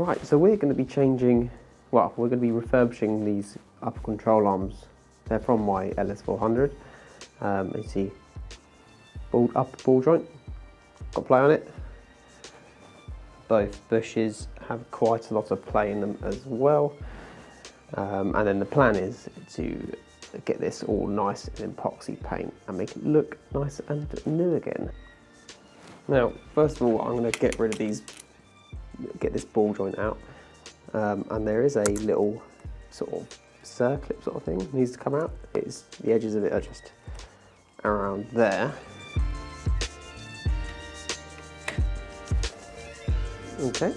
Right, so we're going to be changing, well, we're going to be refurbishing these upper control arms. They're from my LS400. You see, upper ball joint, got play on it. Both bushes have quite a lot of play in them as well. And then the plan is to get this all nice in epoxy paint and make it look nice and new again. Now, first of all, I'm going to get rid of these, get this ball joint out. And there is a little sort of circlip sort of thing that needs to come out. The edges of it are just around there. Okay.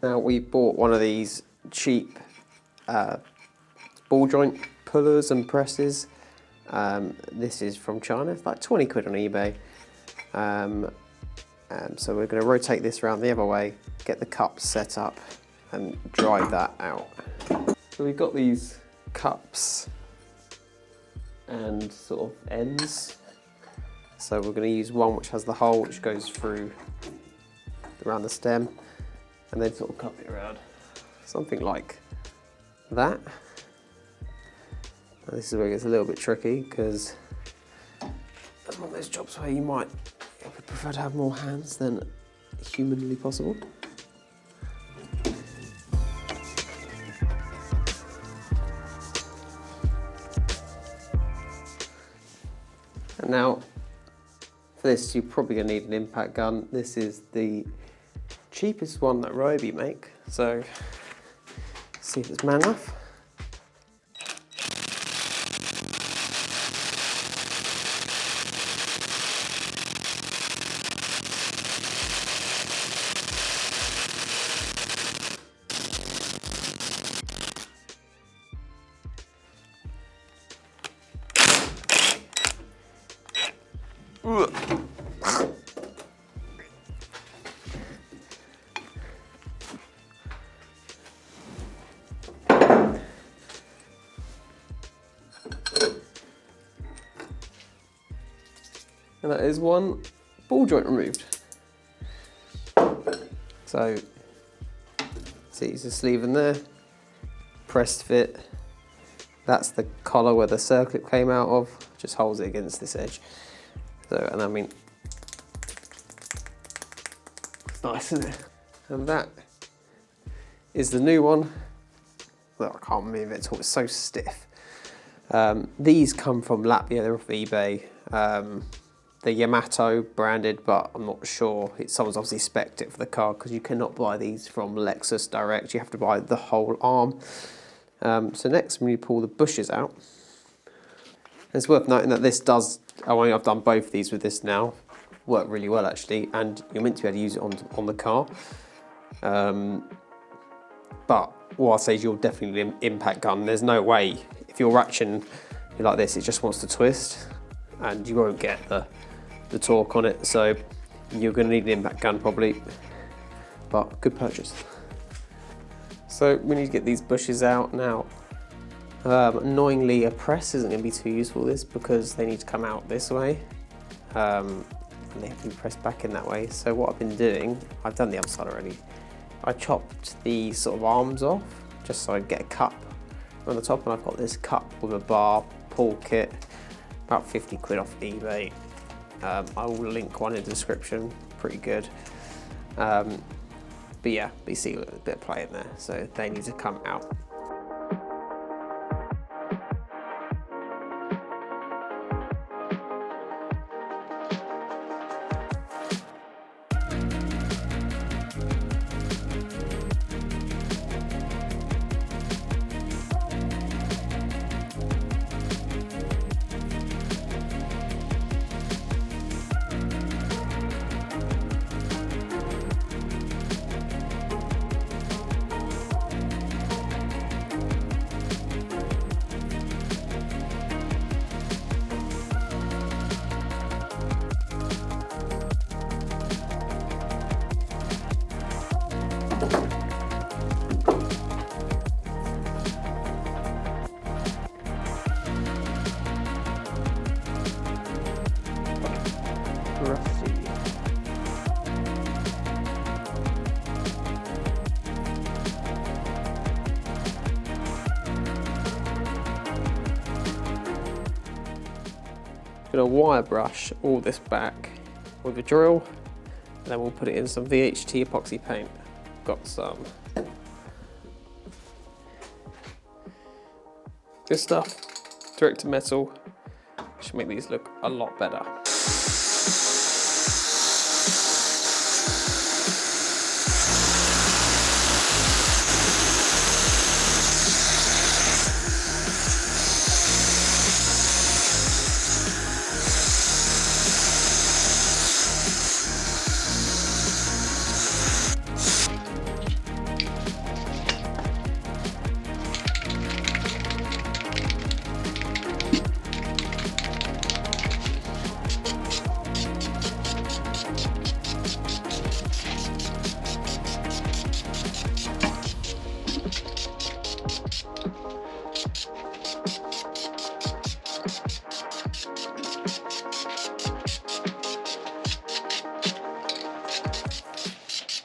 Now we bought one of these cheap ball joint pullers and presses. This is from China, it's like 20 quid on eBay. So we're going to rotate this around the other way, get the cups set up and drive that out. So we've got these cups and sort of ends. So we're going to use one which has the hole which goes through around the stem and then sort of cup it around. Something like that. Now this is where it gets a little bit tricky because it's one of those jobs where you might prefer to have more hands than humanly possible. And now for this you're probably going to need an impact gun. This is the cheapest one that Ryobi make, so let's see if it's man enough. And that is one ball joint removed. So, see, there's a sleeve in there, pressed fit. That's the collar where the circlip came out of, just holds it against this edge. So, and I mean, it's nice, isn't it? And that is the new one. Well, I can't move it at all, it's so stiff. These come from Latvia, they're off eBay. The Yamato branded, but I'm not sure. Someone's obviously spec'd it for the car because you cannot buy these from Lexus direct. You have to buy the whole arm. So next, when you pull the bushes out, it's worth noting that this does, I've done both of these with this now, work really well actually, and you're meant to be able to use it on the car. But what I'll say is you'll definitely need an impact gun. There's no way, if you're ratcheting like this, it just wants to twist and you won't get the torque on it. So you're going to need an impact gun probably, but good purchase. So we need to get these bushes out now. Annoyingly, a press isn't going to be too useful this because they need to come out this way. And they have to be pressed back in that way. So what I've been doing, I've done the other side already. I chopped the sort of arms off just so I get a cup on the top, and I've got this cup with a bar pull kit, about 50 quid off eBay. I will link one in the description, pretty good. But yeah, you see a bit of play in there, so they need to come out. going to wire brush all this back with a drill, and then we'll put it in some VHT epoxy paint. Got some this stuff, direct to metal, should make these look a lot better.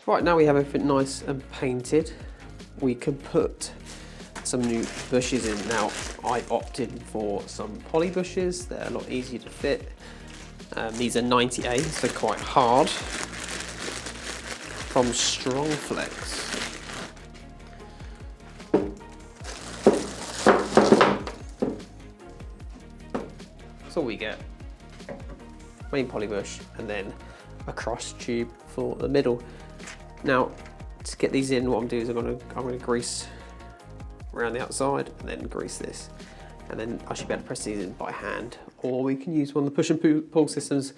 Right, now we have everything nice and painted, we can put some new bushes in. Now, I opted for some Polybushes, they're a lot easier to fit. These are 90A, so quite hard, from Strongflex. That's all we get. Main Polybush, and then a cross tube for the middle. Now, to get these in, what I'm doing is I'm going to grease around the outside and then grease this. And then I should be able to press these in by hand, or we can use one of the push and pull systems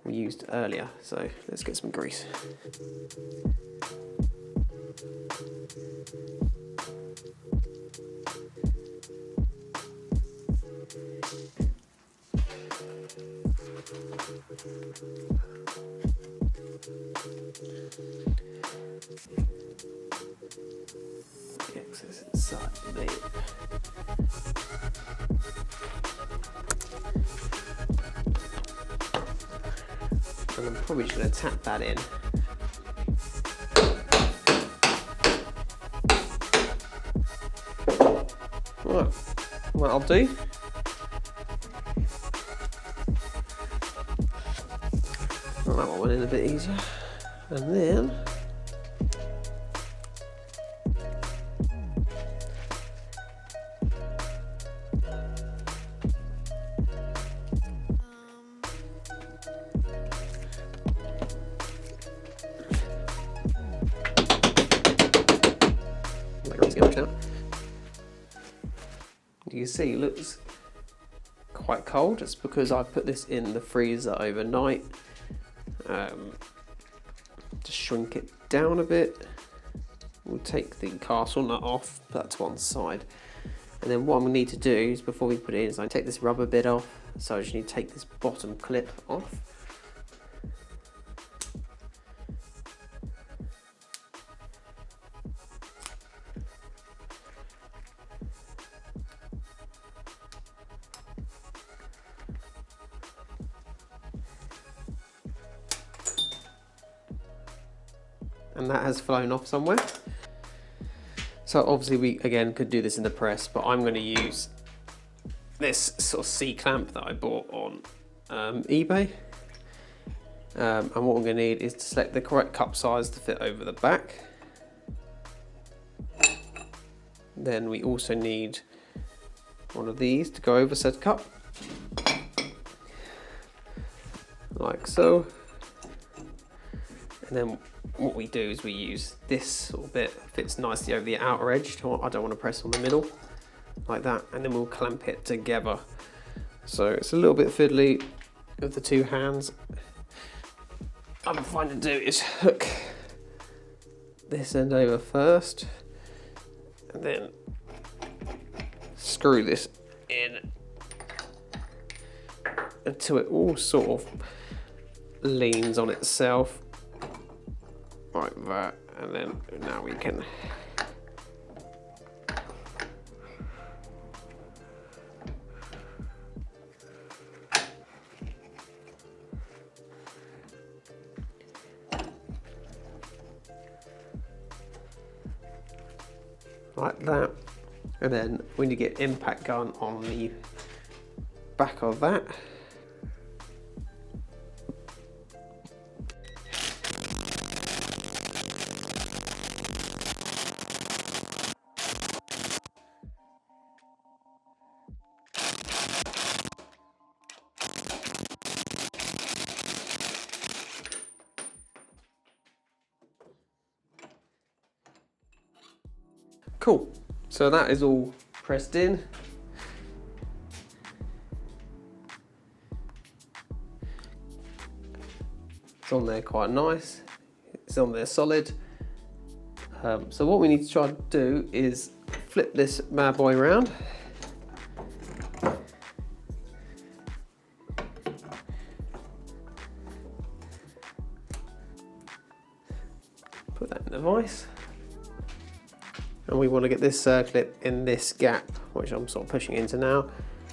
we used earlier. So let's get some grease. Excess inside there. And I'm probably just going to tap that in. Right, what I'll do, well, that one went in a bit easier, and then you can see it looks quite cold. It's because I put this in the freezer overnight to shrink it down a bit. We'll take the castle nut off, put that to one side, and then what we need to do is, before we put it in, is I take this rubber bit off. So I just need to take this bottom clip off. And that has flown off somewhere. So obviously we, again, could do this in the press, but I'm going to use this sort of C-clamp that I bought on eBay. And what we're going to need is to select the correct cup size to fit over the back. Then we also need one of these to go over said cup, like so. And then what we do is we use this little bit, fits nicely over the outer edge. I don't want to press on the middle, like that, and then we'll clamp it together. So it's a little bit fiddly with the two hands. What I'm finding to do is hook this end over first, and then screw this in until it all sort of leans on itself. Like that, and then now we can like that, and then we need to get impact gun on the back of that, Cool, so that is all pressed in. It's on there quite nice. It's on there solid. So what we need to try and do is flip this bad boy around. Put that in the vise. And we want to get this circlip in this gap, which I'm sort of pushing into now.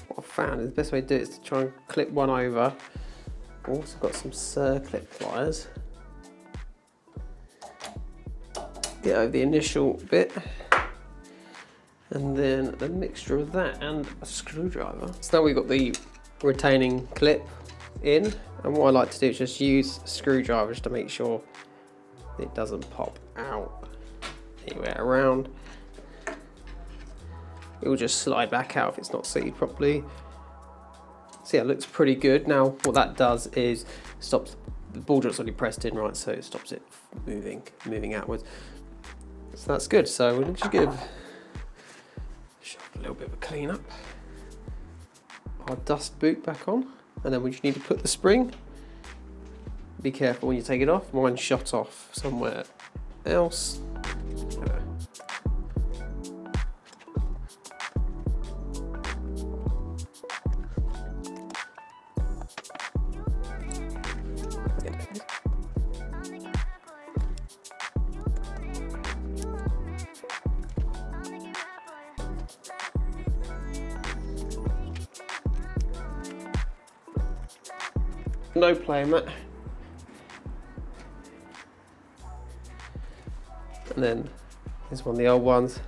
What I've found is the best way to do it is to try and clip one over. I've also got some circlip pliers. Get over the initial bit, and then the mixture of that and a screwdriver. So now we've got the retaining clip in, and what I like to do is just use screwdrivers to make sure it doesn't pop out anywhere around. It will just slide back out if it's not seated properly. So yeah, it looks pretty good. Now what that does is stops the ball joint's already pressed in, right, so it stops it moving outwards. So that's good. So we'll just give a little bit of a clean up. Our dust boot back on, and then we just need to put the spring. Be careful when you take it off. Mine shot off somewhere else. No playing that. And then here's one of the old ones.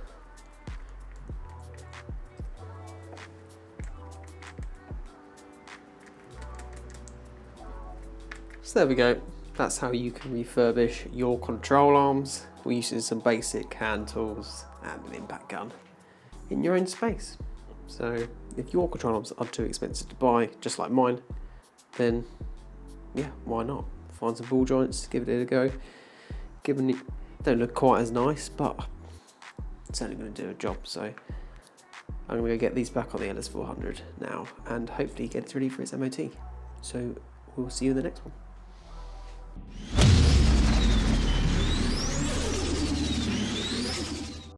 So there we go. That's how you can refurbish your control arms using some basic hand tools and an impact gun in your own space. So if your control arms are too expensive to buy, just like mine, then yeah, why not? Find some ball joints, give it a go. Given it don't look quite as nice, but it's only going to do a job. So I'm going to go get these back on the LS400 now, and hopefully get it ready for its MOT. So we'll see you in the next one.